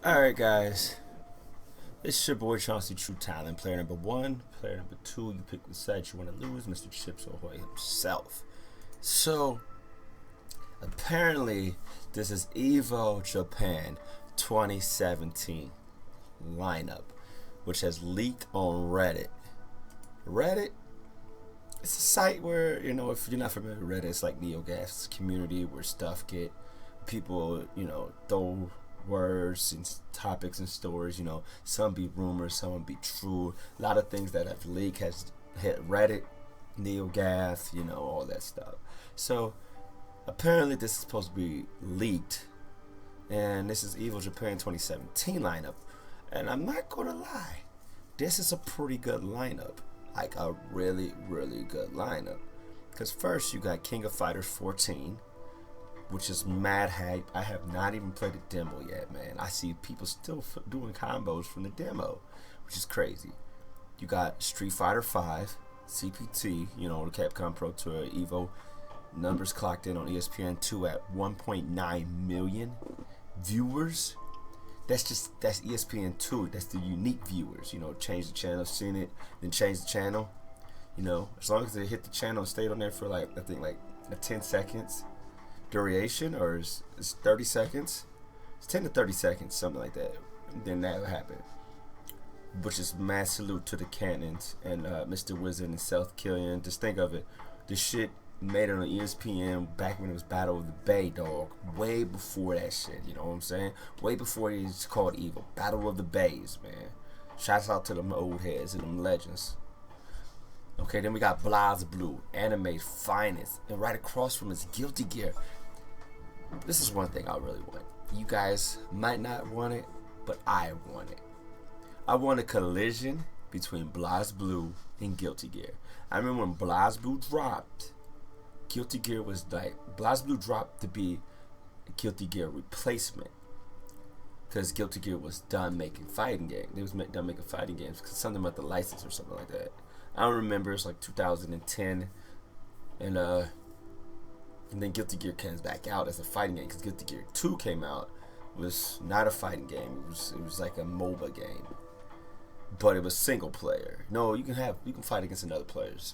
Alright guys, it's your boy Chauncy, True Talon, player number 1. Player number 2, you pick the side you want to lose, Mr. Chips Ahoy himself. So, apparently, this is Evo Japan 2017 lineup, which has leaked on Reddit. Reddit, it's a site where, if you're not familiar with Reddit, it's like NeoGaf's community where stuff get people, throw words and topics and stories. Some be rumors, some be true. A lot of things that have leaked has hit Reddit, NeoGaf, all that stuff. So apparently this is supposed to be leaked, and this is Evo Japan 2017 lineup. And I'm not gonna lie, this is a pretty good lineup, like a really, really good lineup. Because first you got King of Fighters 14, which is mad hype. I have not even played the demo yet, man. I see people still doing combos from the demo, which is crazy. You got Street Fighter 5, CPT, the Capcom Pro Tour Evo. Numbers clocked in on ESPN2 at 1.9 million viewers. That's ESPN2. That's the unique viewers. Change the channel, seen it, then change the channel. As long as they hit the channel and stayed on there for I think a 10 seconds duration, or it's 30 seconds. It's 10 to 30 seconds, something like that. Then that'll happen. Which is mad salute to the Cannons and Mr. Wizard and South Killian. Just think of it. This shit made it on ESPN back when it was Battle of the Bay, dog. Way before that shit, you know what I'm saying? Way before it was called Evil. Battle of the Bays, man. Shouts out to them old heads and them legends. Okay, then we got BlazBlue, anime finest, and right across from is Guilty Gear. This is one thing I really want. You guys might not want it, but I want it. I want a collision between BlazBlue and Guilty Gear. I remember when BlazBlue dropped, Guilty Gear was BlazBlue dropped to be a Guilty Gear replacement. Because Guilty Gear was done making fighting games. They was done making fighting games because something about the license or something like that. I don't remember. It's like 2010, and then Guilty Gear comes back out as a fighting game because Guilty Gear 2 came out. It was not a fighting game. It was like a MOBA game, but it was single player. No, you can fight against another players,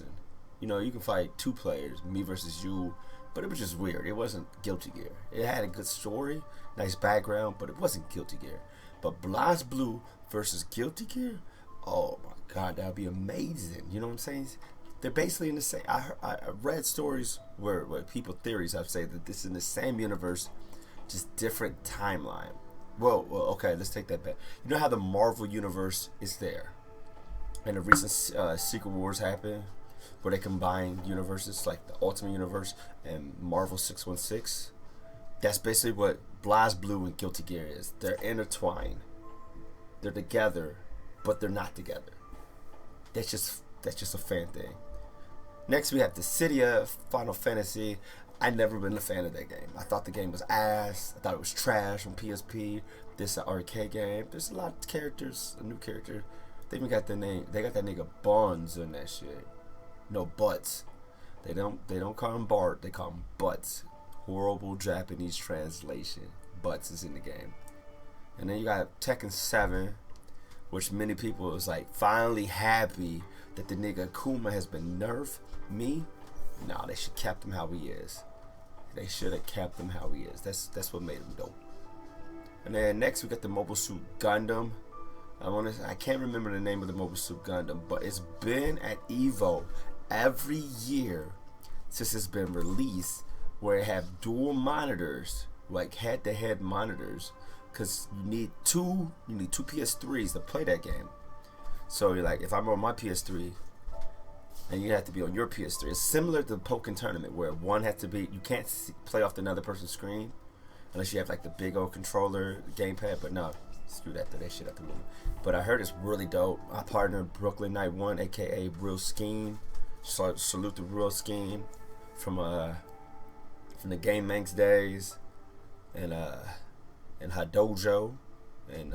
and you can fight two players, me versus you. But it was just weird. It wasn't Guilty Gear. It had a good story, nice background, but it wasn't Guilty Gear. But BlazBlue versus Guilty Gear, oh my god, that'd be amazing. You know what I'm saying? They're basically in the same. I read stories where people theories have said that this is in the same universe, just different timeline. Well, okay, let's take that back. You know how the Marvel universe is there, and the recent Secret Wars happened, where they combine universes like the Ultimate Universe and Marvel 616. That's basically what BlazBlue and Guilty Gear is. They're intertwined. They're together, but they're not together. That's just a fan thing. Next we have Dissidia, Final Fantasy. I've never been a fan of that game. I thought the game was ass. I thought it was trash on PSP. This is an arcade game. There's a lot of characters, a new character. They even got the name. They got that nigga Bonds in that shit. No, Butts. They don't call him Bart. They call him Butts. Horrible Japanese translation. Butts is in the game. And then you got Tekken 7, which many people is like finally happy that the nigga Akuma has been nerfed. Me? Nah, they should kept him how he is. They should have kept him how he is. That's what made him dope. And then next we got the Mobile Suit Gundam. I can't remember the name of the Mobile Suit Gundam, but it's been at Evo every year since it's been released, where it have dual monitors, like head-to-head monitors, because you need two PS3s to play that game. So you're like, if I'm on my PS3 and you have to be on your PS3, it's similar to the Pokken tournament where one has to be, you can't play off another person's screen unless you have like the big old controller, gamepad. But no, screw that, throw that shit out the window. But I heard it's really dope. My partner Brooklyn Night One, aka Real Scheme, salute the Real Scheme from the Game Manx days, and her dojo, and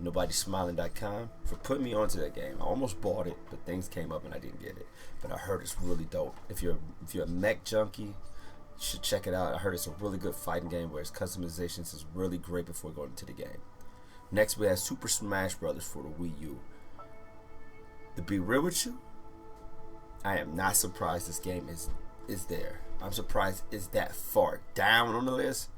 NobodySmiling.com for putting me onto that game. I almost bought it, but things came up and I didn't get it. But I heard it's really dope. If you're a mech junkie, you should check it out. I heard it's a really good fighting game where its customizations is really great before going into the game. Next, we have Super Smash Brothers for the Wii U. To be real with you, I am not surprised this game is there. I'm surprised it's that far down on the list.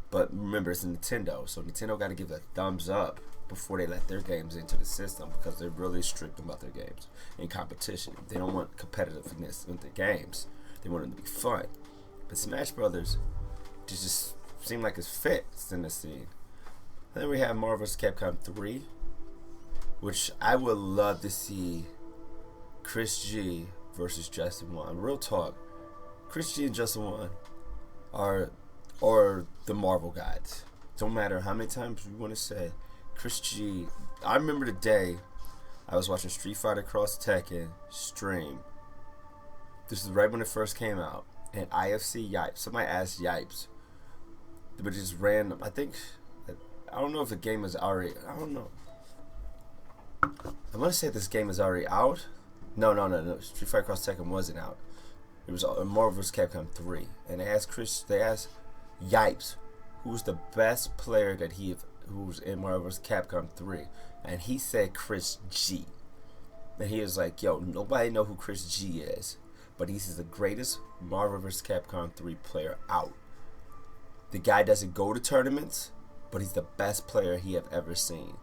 But remember, it's Nintendo, so Nintendo got to give a thumbs up before they let their games into the system, because they're really strict about their games in competition. They don't want competitiveness with the games. They want them to be fun. But Smash Brothers just seem like it's fits in the scene. Then we have Marvel vs. Capcom 3, which I would love to see Chris G versus Justin Wong. Real talk, Chris G and Justin Wong are the Marvel guys. Don't matter how many times you want to say Chris G. I remember the day I was watching Street Fighter Cross Tekken stream. This is right when it first came out, and IFC Yipes. Somebody asked Yipes, but just random. I don't know if the game is already. I don't know. I want to say this game is already out. No. Street Fighter Cross Tekken wasn't out. It was Marvel vs. Capcom 3, and they asked Yipes, who's the best player who's in Marvel vs. Capcom 3, and he said Chris G. And he was like, yo, nobody know who Chris G is, but he's the greatest Marvel vs. Capcom 3 player out. The guy doesn't go to tournaments, but he's the best player he have ever seen.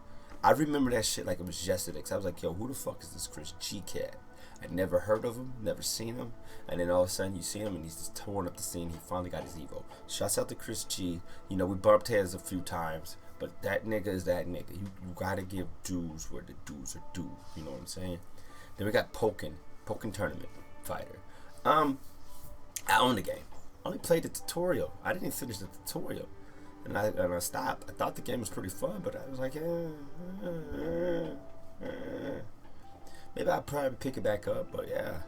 I remember that shit like it was yesterday, because I was like, yo, who the fuck is this Chris G cat? I'd never heard of him, never seen him, and then all of a sudden you see him and he's just torn up the scene. He finally got his Evo. Shouts out to Chris G. You know, we bumped heads a few times, but that nigga is that nigga. You gotta give dues where the dues are due. You know what I'm saying? Then we got Pokken Tournament Fighter. I own the game. I only played the tutorial. I didn't finish the tutorial. And I stopped. I thought the game was pretty fun, but I was like, maybe I'll probably pick it back up, but yeah.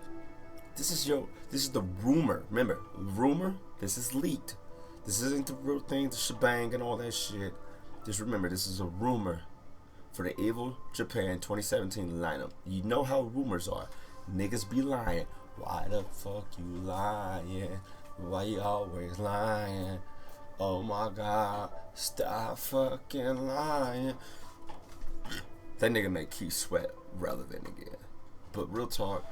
This is the rumor. Remember, rumor, this is leaked. This isn't the real thing, the shebang and all that shit. Just remember, this is a rumor for the Evo Japan 2017 lineup. You know how rumors are. Niggas be lying. Why the fuck you lying? Why you always lying? Oh my god, stop fucking lying. That nigga make Keith Sweat relevant again. But real talk,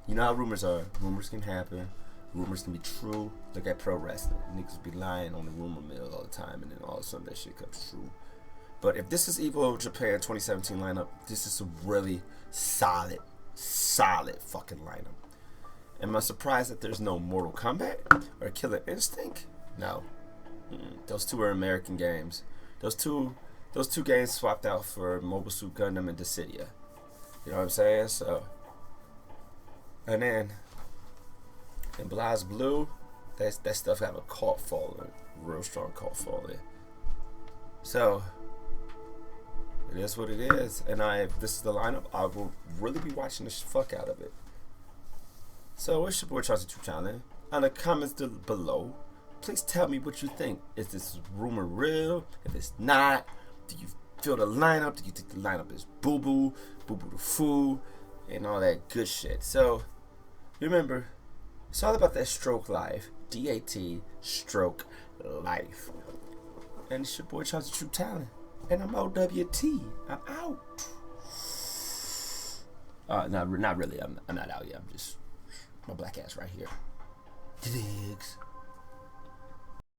you know how rumors are. Rumors can happen. Rumors can be true. Look at pro wrestling. Niggas be lying on the rumor mill all the time, and then all of a sudden that shit comes true. But if this is Evo Japan 2017 lineup, this is a really solid fucking lineup. Am I surprised that there's no Mortal Kombat or Killer Instinct? No. Those two are American games. Those two games swapped out for Mobile Suit Gundam and Dissidia. You know what I'm saying? So, and then in Blaz Blue, that stuff have a cult following, real strong cult following. So it is what it is. And if this is the lineup, I will really be watching the fuck out of it. So it's your boy Chauncy Talon. On the comments below, please tell me what you think. Is this rumor real? If it's not, do you feel the lineup? Do you think the lineup is boo-boo the fool, and all that good shit? So, remember, it's all about that stroke life. D-A-T, stroke life. And it's your boy Chauncy Talon. And I'm OWT. I'm out. Not really. I'm not out yet. I'm just my black ass right here. Digs.